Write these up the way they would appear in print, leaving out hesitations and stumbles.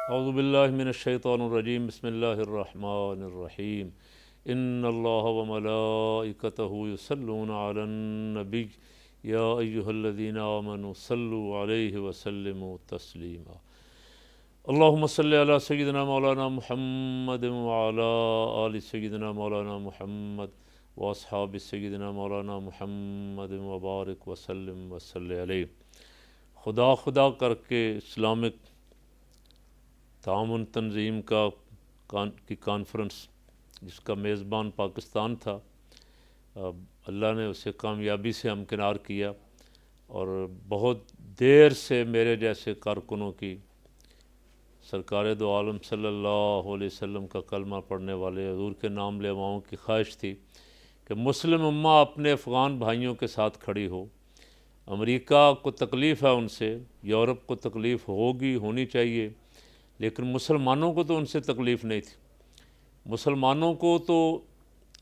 اعوذ باللہ من الشیطان الرجیم بسم اللہ الرحمن الرحیم ان اللہ وملائکتہ یصلون علی النبی یا ایہا الذین آمنوا صلوا علیہ وسلموا تسلیما اللہم صلی علی سیدنا مولانا محمد وعلی آل سیدنا مولانا محمد واصحاب سیدنا مولانا محمد وبارک وسلم وصلی علیہ۔ خدا کر کے اسلامک تعاون تنظیم کی کانفرنس جس کا میزبان پاکستان تھا، اللہ نے اسے کامیابی سے ہمکنار کیا، اور بہت دیر سے میرے جیسے کارکنوں کی سرکار دو عالم صلی اللہ علیہ وسلم کا کلمہ پڑھنے والے حضور کے نام لیواؤں کی خواہش تھی کہ مسلم امہ اپنے افغان بھائیوں کے ساتھ کھڑی ہو۔ امریکہ کو تکلیف ہے ان سے، یورپ کو تکلیف ہونی چاہیے، لیکن مسلمانوں کو تو ان سے تکلیف نہیں تھی۔ مسلمانوں کو تو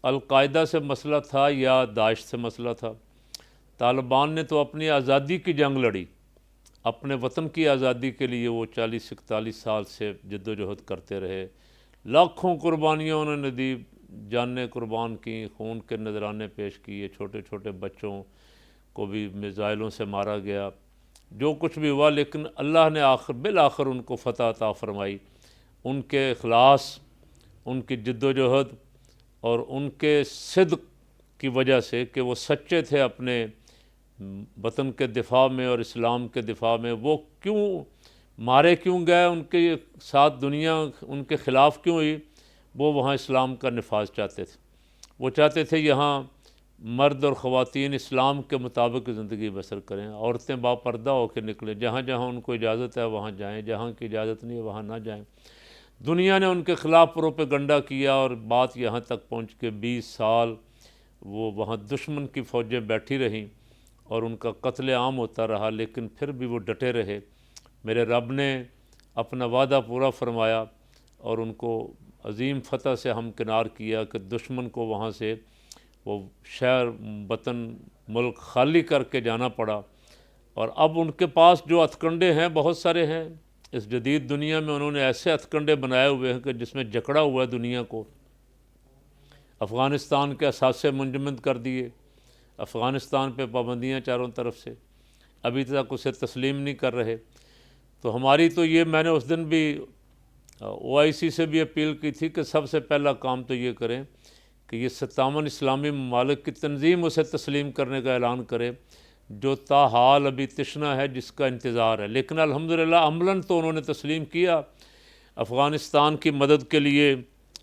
القاعدہ سے مسئلہ تھا یا داعش سے مسئلہ تھا۔ طالبان نے تو اپنی آزادی کی جنگ لڑی، اپنے وطن کی آزادی کے لیے وہ 40-41 سال سے جد و جہد کرتے رہے، لاکھوں قربانیاں انہوں نے دی، جانیں قربان کی، خون کے نذرانے پیش کیے، چھوٹے چھوٹے بچوں کو بھی میزائلوں سے مارا گیا، جو کچھ بھی ہوا، لیکن اللہ نے بالآخر ان کو فتح عطا فرمائی۔ ان کے اخلاص، ان کی جد و جہد اور ان کے صدق کی وجہ سے کہ وہ سچے تھے اپنے وطن کے دفاع میں اور اسلام کے دفاع میں، وہ مارے کیوں گئے، ان کے ساتھ دنیا ان کے خلاف کیوں ہوئی؟ وہ وہاں اسلام کا نفاذ چاہتے تھے، وہ چاہتے تھے یہاں مرد اور خواتین اسلام کے مطابق زندگی بسر کریں، عورتیں باپردہ ہو کے نکلیں، جہاں جہاں ان کو اجازت ہے وہاں جائیں، جہاں کی اجازت نہیں ہے وہاں نہ جائیں۔ دنیا نے ان کے خلاف پروپیگنڈا کیا، اور بات یہاں تک پہنچ کے 20 سال وہ وہاں دشمن کی فوجیں بیٹھی رہیں اور ان کا قتل عام ہوتا رہا، لیکن پھر بھی وہ ڈٹے رہے۔ میرے رب نے اپنا وعدہ پورا فرمایا اور ان کو عظیم فتح سے ہمکنار کیا کہ دشمن کو وہاں سے وہ شہر، وطن، ملک خالی کر کے جانا پڑا۔ اور اب ان کے پاس جو ہتھکنڈے ہیں بہت سارے ہیں، اس جدید دنیا میں انہوں نے ایسے ہتھکنڈے بنائے ہوئے ہیں کہ جس میں جکڑا ہوا ہے دنیا کو۔ افغانستان کے اثاثے منجمد کر دیے، افغانستان پہ پابندیاں چاروں طرف سے، ابھی تک اسے تسلیم نہیں کر رہے۔ تو ہماری تو یہ، میں نے اس دن بھی OIC سے بھی اپیل کی تھی کہ سب سے پہلا کام تو یہ کریں کہ یہ 57 اسلامی ممالک کی تنظیم اسے تسلیم کرنے کا اعلان کرے، جو تاحال ابھی تشنا ہے، جس کا انتظار ہے۔ لیکن الحمدللہ عملاً تو انہوں نے تسلیم کیا۔ افغانستان کی مدد کے لیے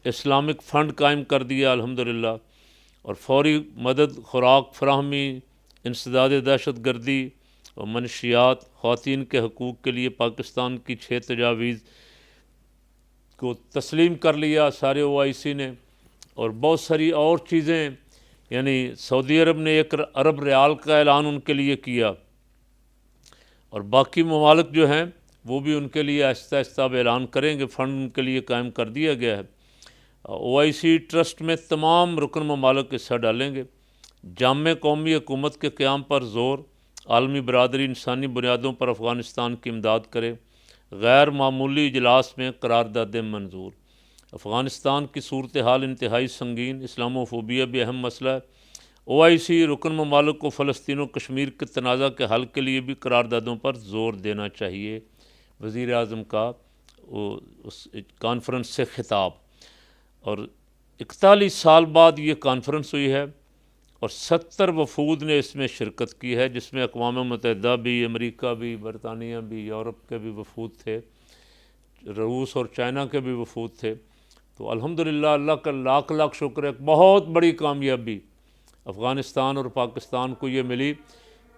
اسلامک فنڈ قائم کر دیا الحمدللہ، اور فوری مدد، خوراک فراہمی، انسداد دہشت گردی اور منشیات، خواتین کے حقوق کے لیے پاکستان کی 6 تجاویز کو تسلیم کر لیا سارے OIC نے، اور بہت ساری اور چیزیں، یعنی سعودی عرب نے 1 ارب ریال کا اعلان ان کے لیے کیا، اور باقی ممالک جو ہیں وہ بھی ان کے لیے آہستہ آہستہ اب اعلان کریں گے، فنڈ ان کے لیے قائم کر دیا گیا ہے۔ OIC ٹرسٹ میں تمام رکن ممالک حصہ ڈالیں گے۔ جامع قومی حکومت کے قیام پر زور، عالمی برادری انسانی بنیادوں پر افغانستان کی امداد کرے۔ غیر معمولی اجلاس میں قراردادیں منظور۔ افغانستان کی صورتحال انتہائی سنگین، اسلاموفوبیا بھی اہم مسئلہ ہے۔ OIC رکن ممالک کو فلسطین و کشمیر کے تنازع کے حل کے لیے بھی قراردادوں پر زور دینا چاہیے۔ وزیر اعظم کا اس کانفرنس سے خطاب، اور 41 سال بعد یہ کانفرنس ہوئی ہے، اور 70 وفود نے اس میں شرکت کی ہے، جس میں اقوام متحدہ بھی، امریکہ بھی، برطانیہ بھی، یورپ کے بھی وفود تھے، روس اور چائنا کے بھی وفود تھے۔ تو الحمدللہ اللہ کا لاکھ لاکھ شکر ہے، ایک بہت بڑی کامیابی افغانستان اور پاکستان کو یہ ملی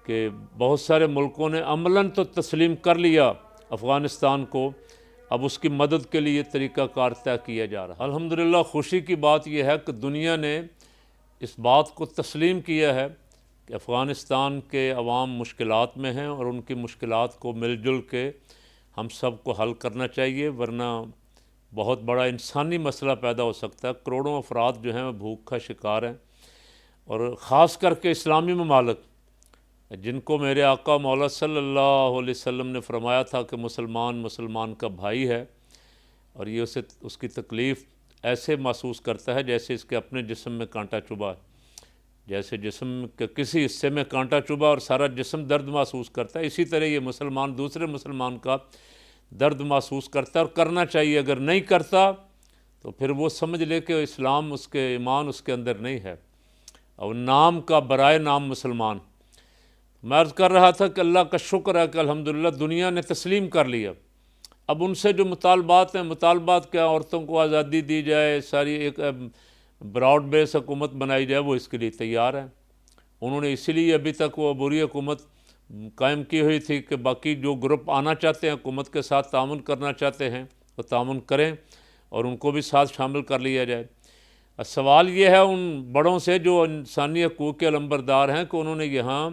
کہ بہت سارے ملکوں نے عملاً تو تسلیم کر لیا افغانستان کو، اب اس کی مدد کے لیے طریقہ کار طے کیا جا رہا ہے۔ الحمدللہ خوشی کی بات یہ ہے کہ دنیا نے اس بات کو تسلیم کیا ہے کہ افغانستان کے عوام مشکلات میں ہیں، اور ان کی مشکلات کو مل جل کے ہم سب کو حل کرنا چاہیے، ورنہ بہت بڑا انسانی مسئلہ پیدا ہو سکتا ہے۔ کروڑوں افراد جو ہیں وہ بھوک کا شکار ہیں، اور خاص کر کے اسلامی ممالک، جن کو میرے آقا مولا صلی اللہ علیہ وسلم نے فرمایا تھا کہ مسلمان مسلمان کا بھائی ہے، اور یہ اس کی تکلیف ایسے محسوس کرتا ہے جیسے اس کے اپنے جسم میں کانٹا چبھا ہے، جیسے جسم کے کسی حصے میں کانٹا چبھا اور سارا جسم درد محسوس کرتا ہے، اسی طرح یہ مسلمان دوسرے مسلمان کا درد محسوس کرتا ہے اور کرنا چاہیے۔ اگر نہیں کرتا تو پھر وہ سمجھ لے کہ اسلام، اس کے ایمان اس کے اندر نہیں ہے، اور نام کا برائے نام مسلمان۔ میں عرض کر رہا تھا کہ اللہ کا شکر ہے کہ الحمدللہ دنیا نے تسلیم کر لیا۔ اب ان سے جو مطالبات ہیں، مطالبات کیا، عورتوں کو آزادی دی جائے، ساری ایک براڈ بیس حکومت بنائی جائے، وہ اس کے لیے تیار ہیں۔ انہوں نے اسی لیے ابھی تک وہ عبوری حکومت قائم کی ہوئی تھی کہ باقی جو گروپ آنا چاہتے ہیں، حکومت کے ساتھ تعاون کرنا چاہتے ہیں، وہ تعاون کریں اور ان کو بھی ساتھ شامل کر لیا جائے۔ سوال یہ ہے ان بڑوں سے جو انسانی حقوق کے علمبردار ہیں کہ انہوں نے یہاں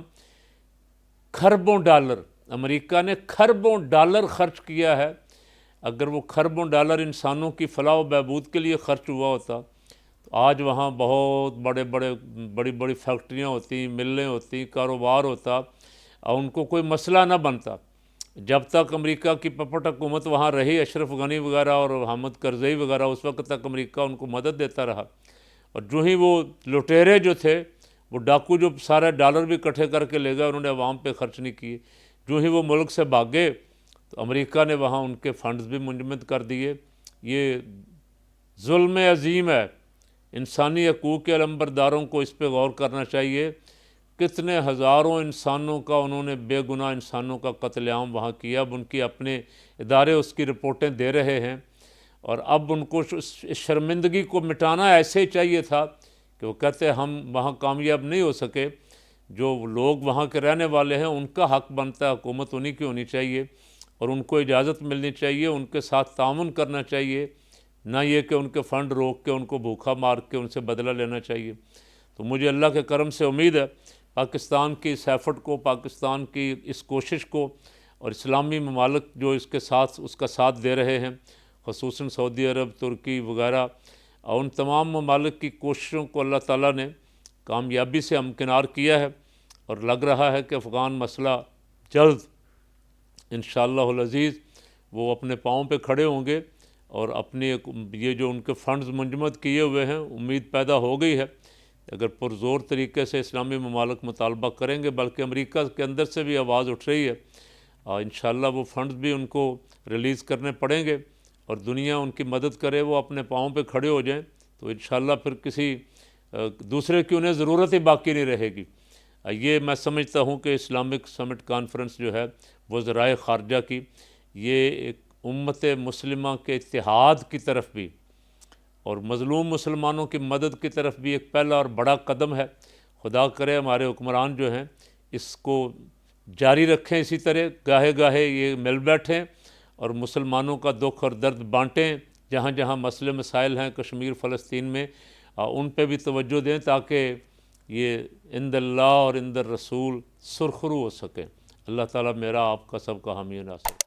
کھربوں ڈالر، امریکہ نے کھربوں ڈالر خرچ کیا ہے۔ اگر وہ کھربوں ڈالر انسانوں کی فلاح و بہبود کے لیے خرچ ہوا ہوتا تو آج وہاں بہت بڑی بڑی فیکٹریاں ہوتی، ملیں ہوتی، کاروبار ہوتا اور ان کو کوئی مسئلہ نہ بنتا۔ جب تک امریکہ کی پپٹ حکومت وہاں رہی، اشرف غنی وغیرہ اور حامد کرزئی وغیرہ، اس وقت تک امریکہ ان کو مدد دیتا رہا۔ اور جو ہی وہ لٹیرے جو تھے، وہ ڈاکو جو سارے ڈالر بھی اکٹھے کر کے لے گئے، انہوں نے عوام پہ خرچ نہیں کیے، جو ہی وہ ملک سے بھاگے تو امریکہ نے وہاں ان کے فنڈز بھی منجمد کر دیے۔ یہ ظلم عظیم ہے۔ انسانی حقوق کے علمبرداروں کو اس پہ غور کرنا چاہیے۔ کتنے ہزاروں انسانوں کا انہوں نے، بے گناہ انسانوں کا قتل عام وہاں کیا۔ اب ان کی اپنے ادارے اس کی رپورٹیں دے رہے ہیں، اور اب ان کو اس شرمندگی کو مٹانا ایسے ہی چاہیے تھا کہ وہ کہتے ہم وہاں کامیاب نہیں ہو سکے۔ جو لوگ وہاں کے رہنے والے ہیں ان کا حق بنتا ہے، حکومت انہی کی ہونی چاہیے اور ان کو اجازت ملنی چاہیے، ان کے ساتھ تعاون کرنا چاہیے، نہ یہ کہ ان کے فنڈ روک کے ان کو بھوکا مار کے ان سے بدلہ لینا چاہیے۔ تو مجھے اللہ کے کرم سے امید ہے پاکستان کی اس ایفرٹ کو، پاکستان کی اس کوشش کو، اور اسلامی ممالک جو اس کا ساتھ دے رہے ہیں، خصوصاً سعودی عرب، ترکی وغیرہ، اور ان تمام ممالک کی کوششوں کو اللہ تعالیٰ نے کامیابی سے ہمکنار کیا ہے، اور لگ رہا ہے کہ افغان مسئلہ جلد انشاءاللہ العزیز وہ اپنے پاؤں پہ کھڑے ہوں گے، اور اپنی یہ جو ان کے فنڈز منجمد کیے ہوئے ہیں، امید پیدا ہو گئی ہے اگر پرزور طریقے سے اسلامی ممالک مطالبہ کریں گے، بلکہ امریکہ کے اندر سے بھی آواز اٹھ رہی ہے، اور انشاءاللہ وہ فنڈز بھی ان کو ریلیز کرنے پڑیں گے اور دنیا ان کی مدد کرے، وہ اپنے پاؤں پہ کھڑے ہو جائیں، تو انشاءاللہ پھر کسی دوسرے کی انہیں ضرورت ہی باقی نہیں رہے گی۔ یہ میں سمجھتا ہوں کہ اسلامک سمٹ کانفرنس جو ہے وزرائے خارجہ کی، یہ ایک امت مسلمہ کے اتحاد کی طرف بھی اور مظلوم مسلمانوں کی مدد کی طرف بھی ایک پہلا اور بڑا قدم ہے۔ خدا کرے ہمارے حکمران جو ہیں اس کو جاری رکھیں، اسی طرح گاہے گاہے یہ مل بیٹھیں اور مسلمانوں کا دکھ اور درد بانٹیں، جہاں جہاں مسئلے مسائل ہیں کشمیر فلسطین میں ان پہ بھی توجہ دیں، تاکہ یہ عند اللہ اور عند الرسول سرخرو ہو سکیں۔ اللہ تعالیٰ میرا آپ کا سب کا حامی و ناصر۔